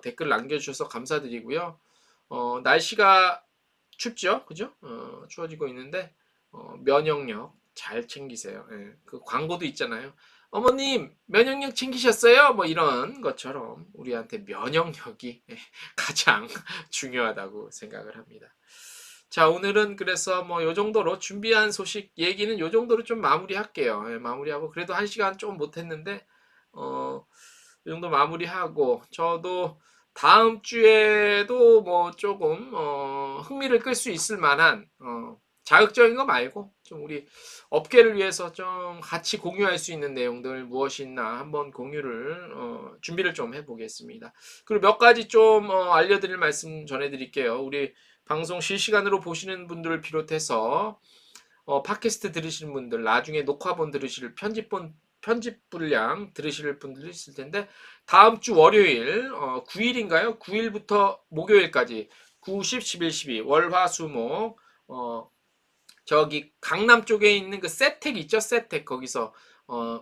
댓글 남겨주셔서 감사드리고요. 날씨가 춥죠, 그죠? 추워지고 있는데 면역력 잘 챙기세요. 예, 그 광고도 있잖아요. 어머님 면역력 챙기셨어요? 뭐 이런 것처럼 우리한테 면역력이 가장 중요하다고 생각을 합니다. 자, 오늘은 그래서 뭐 요 정도로 준비한 소식 얘기는 요 정도로 좀 마무리할게요. 예, 마무리하고 그래도 1시간 좀 못했는데 요 정도 마무리하고 저도 다음 주에도 뭐 조금 흥미를 끌 수 있을 만한 자극적인 거 말고 좀 우리 업계를 위해서 좀 같이 공유할 수 있는 내용들 무엇이 있나 한번 공유를 준비를 좀 해보겠습니다. 그리고 몇 가지 좀 알려드릴 말씀 전해드릴게요. 우리 방송 실시간으로 보시는 분들을 비롯해서 팟캐스트 들으시는 분들 나중에 녹화본 들으실 편집 분량 들으실 분들 있을 텐데 다음 주 월요일 9일인가요? 9일부터 목요일까지 9, 10, 11, 12 월화수목 저기 강남 쪽에 있는 그 세택 있죠? 세택 거기서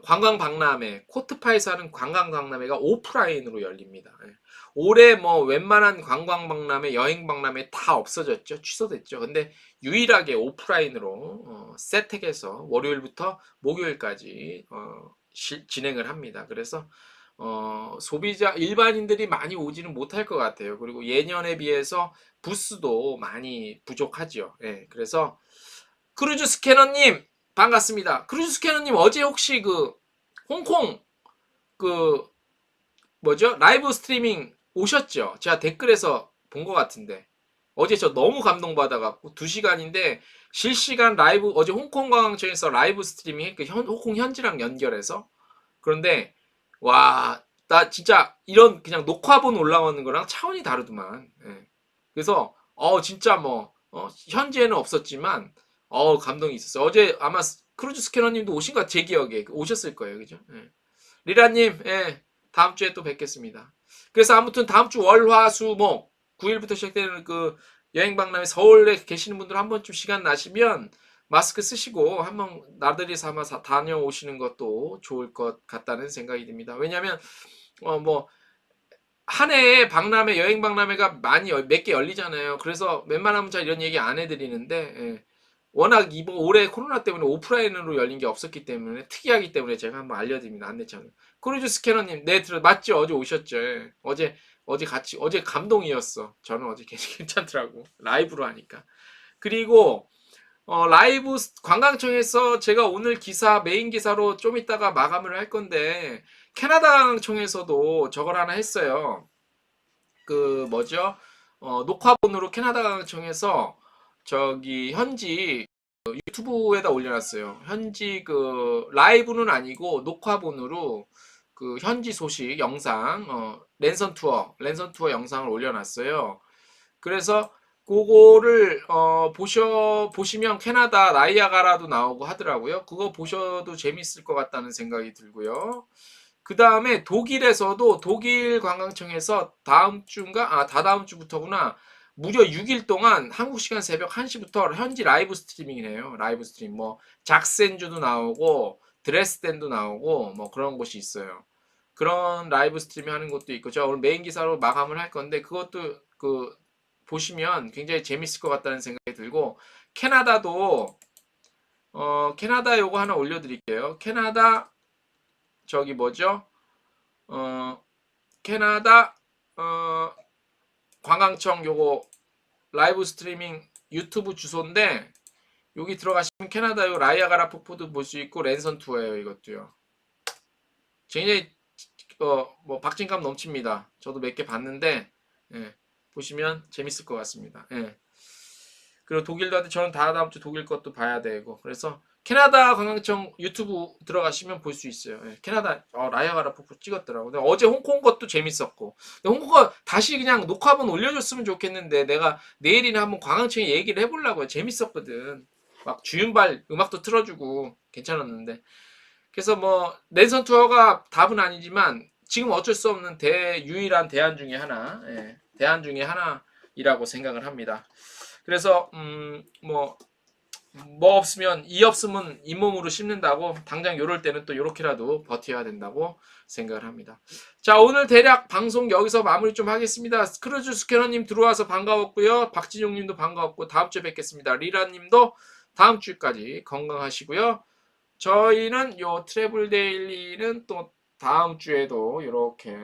관광박람회 코트파에서 하는 관광박람회가 오프라인으로 열립니다. 예. 올해 뭐 웬만한 관광박람회 여행박람회 다 없어졌죠. 취소됐죠. 근데 유일하게 오프라인으로 세택에서 월요일부터 목요일까지 진행을 합니다. 그래서 소비자 일반인들이 많이 오지는 못할 것 같아요. 그리고 예년에 비해서 부스도 많이 부족하죠. 예, 그래서 크루즈 스캐너님 반갑습니다. 크루즈 스캐너님 어제 혹시 그 홍콩 그 뭐죠? 라이브 스트리밍 오셨죠? 제가 댓글에서 본 것 같은데 어제 저 너무 감동받아갖고 2시간인데 실시간 라이브 어제 홍콩 광장에서 라이브 스트리밍 했고 홍콩 현지랑 연결해서 그런데 와 나 진짜 이런 그냥 녹화본 올라오는 거랑 차원이 다르더만. 예. 그래서 진짜 뭐 현지에는 없었지만 감동이 있었어요. 어제 아마 크루즈 스캐너님도 오신 것 같아요. 제 기억에 오셨을 거예요, 그죠? 예. 리라님, 예, 다음 주에 또 뵙겠습니다. 그래서 아무튼 다음 주 월화수목 9일부터 시작되는 그 여행 박람회 서울에 계시는 분들 한 번쯤 시간 나시면 마스크 쓰시고 한번 나들이 삼아서 다녀오시는 것도 좋을 것 같다는 생각이 듭니다. 왜냐하면 뭐 한 해에 박람회 여행 박람회가 많이 몇 개 열리잖아요. 그래서 웬만하면 잘 이런 얘기 안 해드리는데 워낙 이번 올해 코로나 때문에 오프라인으로 열린 게 없었기 때문에 특이하기 때문에 제가 한번 알려드립니다. 안내창을. 크루즈 스캐너님, 네, 맞죠? 어제 오셨죠? 예. 어제 같이, 어제 감동이었어. 저는 어제 괜찮더라고. 라이브로 하니까. 그리고, 라이브 관광청에서 제가 오늘 메인 기사로 좀 이따가 마감을 할 건데, 캐나다 관광청에서도 저걸 하나 했어요. 그, 뭐죠? 녹화본으로 캐나다 관광청에서 저기 현지 유튜브에다 올려놨어요. 현지 그 라이브는 아니고 녹화본으로 그 현지 소식 영상 랜선 투어 영상을 올려놨어요. 그래서 그거를 보시면 캐나다 나이아가라도 나오고 하더라고요. 그거 보셔도 재밌을 것 같다는 생각이 들고요. 그 다음에 독일에서도 독일 관광청에서 다음 주인가 다다음 주부터구나 무려 6일 동안 한국 시간 새벽 1시부터 현지 라이브 스트리밍을 해요. 라이브 스트림. 뭐 작센주도 나오고 드레스덴도 나오고 뭐 그런 곳이 있어요. 그런 라이브 스트리밍 하는 것도 있고 제가 오늘 메인 기사로 마감을 할 건데 그것도 그 보시면 굉장히 재밌을 것 같다는 생각이 들고 캐나다도 캐나다 요거 하나 올려드릴게요. 캐나다 저기 뭐죠? 어 캐나다 관광청 요거 라이브 스트리밍 유튜브 주소인데 여기 들어가시면 캐나다 요 라이아가라 폭포도 볼 수 있고 랜선 투어예요. 이것도요. 굉장히 뭐 박진감 넘칩니다. 저도 몇 개 봤는데 예, 보시면 재밌을 것 같습니다. 예. 그리고 독일도 한데 저는 다음 주 독일 것도 봐야 되고 그래서 캐나다 관광청 유튜브 들어가시면 볼 수 있어요. 예, 캐나다 라이아가라 폭포 찍었더라고. 근데 어제 홍콩 것도 재밌었고 근데 홍콩 거 다시 그냥 녹화 한번 올려줬으면 좋겠는데 내가 내일이나 한번 관광청에 얘기를 해보려고요. 재밌었거든. 막 주윤발 음악도 틀어주고 괜찮았는데 그래서 뭐 랜선 투어가 답은 아니지만 지금 어쩔 수 없는 유일한 대안 중에 하나, 예, 대안 중에 하나이라고 생각을 합니다. 그래서 뭐 없으면 이 없으면 잇몸으로 씹는다고 당장 요럴 때는 또 요렇게라도 버텨야 된다고 생각을 합니다. 자 오늘 대략 방송 여기서 마무리 좀 하겠습니다. 크루즈 스캐너님 들어와서 반가웠고요. 박진용님도 반가웠고 다음 주에 뵙겠습니다. 리라님도 다음 주까지 건강하시고요. 저희는 요 트래블 데일리는 또 다음 주에도 이렇게